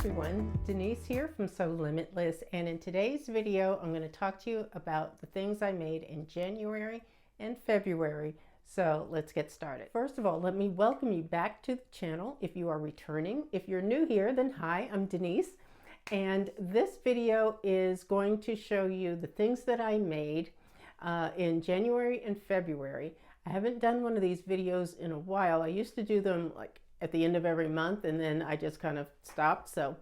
everyone, Denise here from Sewlimitless, and in today's video I'm going to talk to you about the things I made in January and February. So let's get started. First of all, let me welcome you back to the channel if you are returning. If you're new here, then hi, I'm Denise, and this video is going to show you the things that I made in January and February. I haven't done one of these videos in a while. I used to do them like at the end of every month, and then I just kind of stopped. So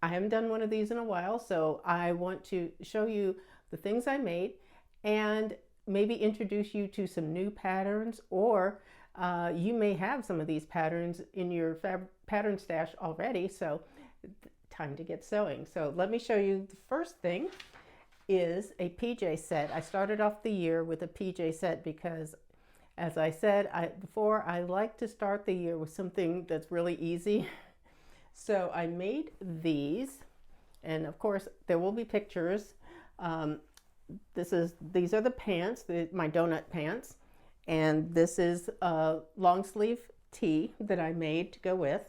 I haven't done one of these in a while. So I want to show you the things I made and maybe introduce you to some new patterns, or you may have some of these patterns in your pattern stash already. So time to get sewing. So let me show you. The first thing is a PJ set. I started off the year with a PJ set because, as I said before, I like to start the year with something that's really easy. So I made these, and of course there will be pictures. These are the pants, my donut pants, and this is a long sleeve tee that I made to go with.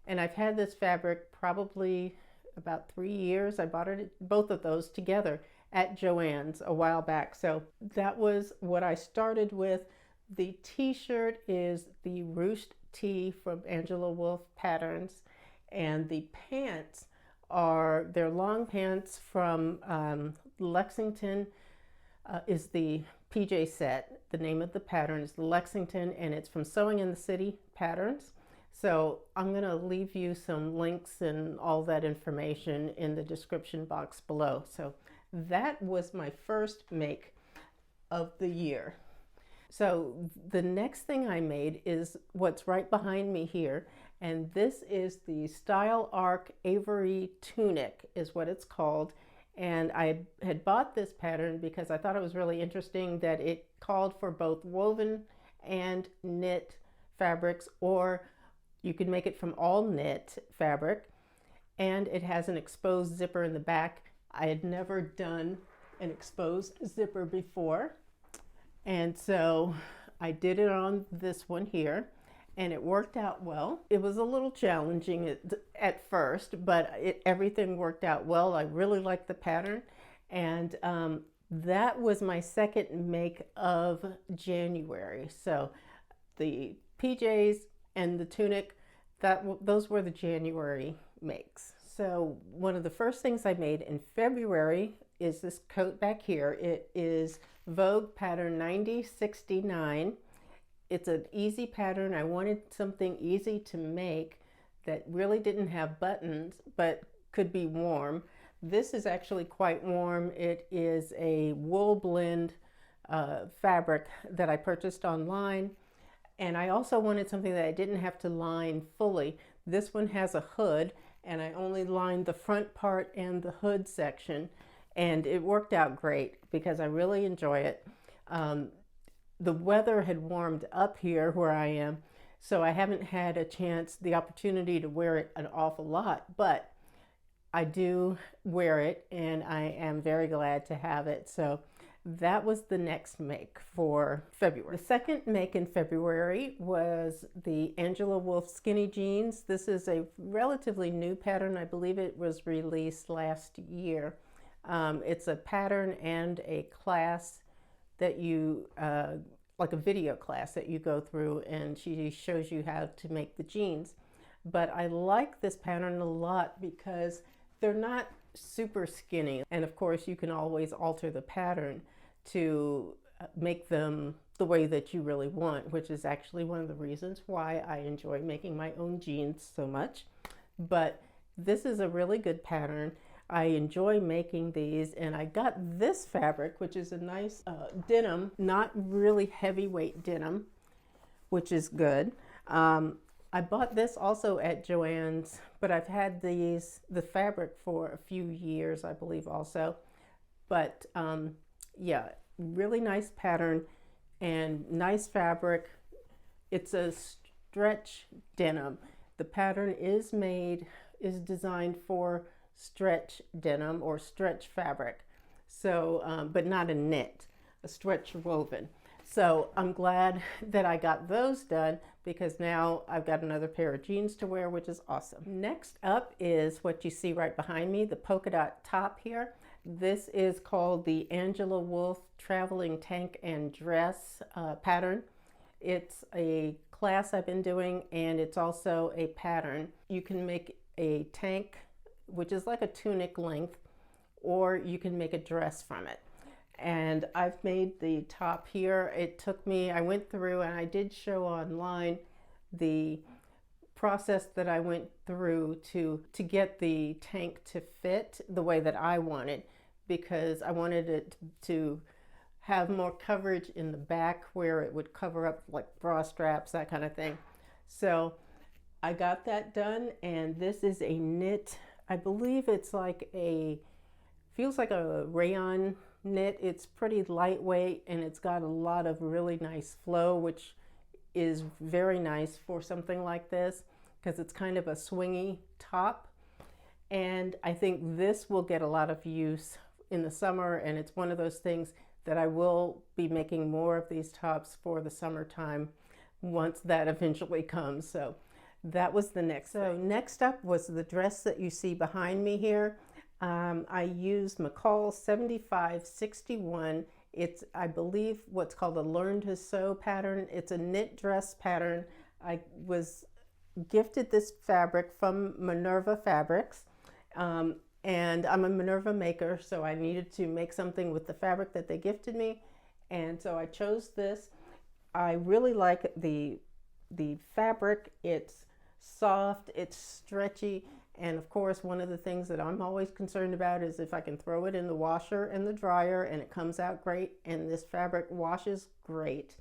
And I've had this fabric probably about 3 years. I bought both of those together at Joann's a while back. So that was what I started with. The t-shirt is the ruched tee from Angela Wolf Patterns, and the pants they're long pants from Lexington. Is the PJ set. The name of the pattern is Lexington, and it's from Sewing in the City Patterns. So I'm going to leave you some links and all that information in the description box below. So that was my first make of the year. So the next thing I made is what's right behind me here, and this is the Style Arc Avery Tunic is what it's called. And I had bought this pattern because I thought it was really interesting that it called for both woven and knit fabrics, or you could make it from all knit fabric, and it has an exposed zipper in the back. I had never done an exposed zipper before, and so I did it on this one here, and it worked out well. It was a little challenging at first, but everything worked out well. I really liked the pattern, and that was my second make of January. So the PJs and the tunic, those were the January makes. So one of the first things I made in February is this coat back here. It is Vogue pattern 9069. It's an easy pattern. I wanted something easy to make that really didn't have buttons but could be warm. This is actually quite warm. It is a wool blend fabric that I purchased online. And I also wanted something that I didn't have to line fully. This one has a hood, and I only lined the front part and the hood section, and it worked out great because I really enjoy it. The weather had warmed up here where I am, so I haven't had the opportunity to wear it an awful lot, but I do wear it, and I am very glad to have it. So that was the next make for February. The second make in February was the Angela Wolf skinny jeans. This is a relatively new pattern. I believe it was released last year. It's a pattern and a class that you, like a video class that you go through, and she shows you how to make the jeans. But I like this pattern a lot because they're not super skinny, and of course you can always alter the pattern to make them the way that you really want, which is actually one of the reasons why I enjoy making my own jeans so much. But this is a really good pattern. I enjoy making these, and I got this fabric, which is a nice denim, not really heavyweight denim, which is good. I bought this also at Joann's, but I've had the fabric for a few years, I believe also. But yeah, really nice pattern and nice fabric. It's a stretch denim. The pattern is designed for stretch denim or stretch fabric. So, but not a knit, a stretch woven. So I'm glad that I got those done because now I've got another pair of jeans to wear, which is awesome. Next up is what you see right behind me, the polka dot top here. This is called the Angela Wolf Traveling Tank and Dress pattern. It's a class I've been doing, and it's also a pattern. You can make a tank, which is like a tunic length, or you can make a dress from it. And I've made the top here. It took me, I went through and I did show online the process that I went through to get the tank to fit the way that I wanted, because I wanted it to have more coverage in the back where it would cover up like bra straps, that kind of thing. So I got that done, and this is a knit. I believe it's like feels like a rayon knit. It's pretty lightweight and it's got a lot of really nice flow, which is very nice for something like this because it's kind of a swingy top. And I think this will get a lot of use in the summer, and it's one of those things that I will be making more of these tops for the summertime once that eventually comes. So that was the next. So next up was the dress that you see behind me here. I used McCall 7561. It's, I believe, what's called a Learn to Sew pattern. It's a knit dress pattern. I was gifted this fabric from Minerva Fabrics. And I'm a Minerva maker, so I needed to make something with the fabric that they gifted me. And so I chose this. I really like the fabric. It's soft, it's stretchy. And of course, one of the things that I'm always concerned about is if I can throw it in the washer and the dryer and it comes out great, and this fabric washes great.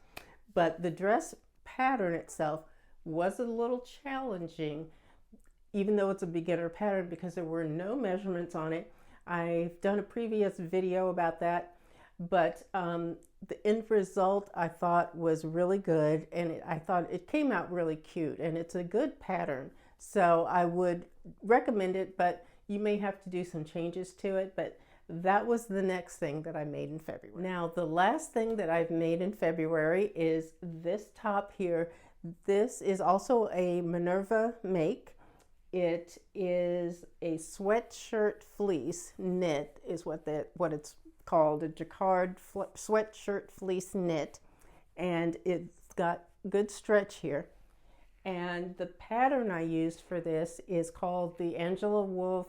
But the dress pattern itself was a little challenging, even though it's a beginner pattern, because there were no measurements on it. I've done a previous video about that, but the end result I thought was really good, and I thought it came out really cute, and it's a good pattern. So I would recommend it, but you may have to do some changes to it. But that was the next thing that I made in February. Now, the last thing that I've made in February is this top here. This is also a Minerva make. It is a sweatshirt fleece knit is what it's called, a jacquard sweatshirt fleece knit. And it's got good stretch here. And the pattern I used for this is called the Angela Wolf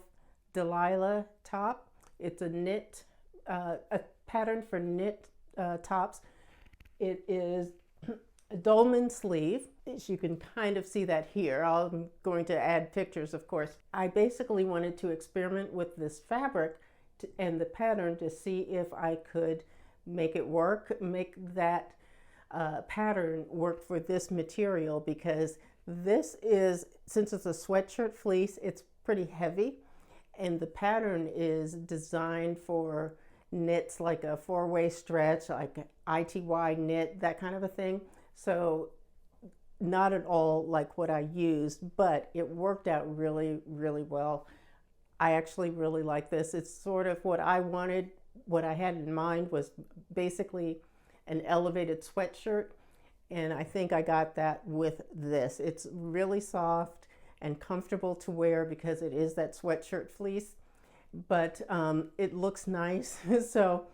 Delilah top. It's a knit, a pattern for knit tops. It is a dolman sleeve. As you can kind of see that here. I'm going to add pictures, of course. I basically wanted to experiment with this fabric and the pattern to see if I could make it work, make that pattern work for this material, because this is, since it's a sweatshirt fleece, it's pretty heavy, and the pattern is designed for knits like a four-way stretch, like ITY knit, that kind of a thing. So not at all like what I used, but it worked out really, really well. I actually really like this. It's sort of what I wanted. What I had in mind was basically an elevated sweatshirt, and I think I got that with this. It's really soft and comfortable to wear because it is that sweatshirt fleece, but it looks nice. So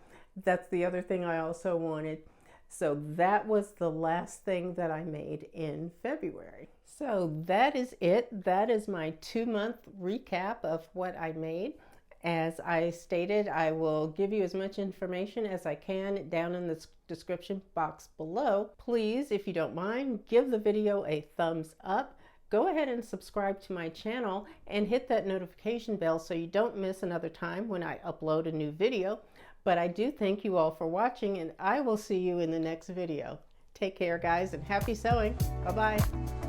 that's the other thing I also wanted. So that was the last thing that I made in February. So that is it. That is my 2-month recap of what I made. As I stated, I will give you as much information as I can down in the description box below. Please, if you don't mind, give the video a thumbs up. Go ahead and subscribe to my channel and hit that notification bell so you don't miss another time when I upload a new video. But I do thank you all for watching, and I will see you in the next video. Take care, guys, and happy sewing. Bye-bye.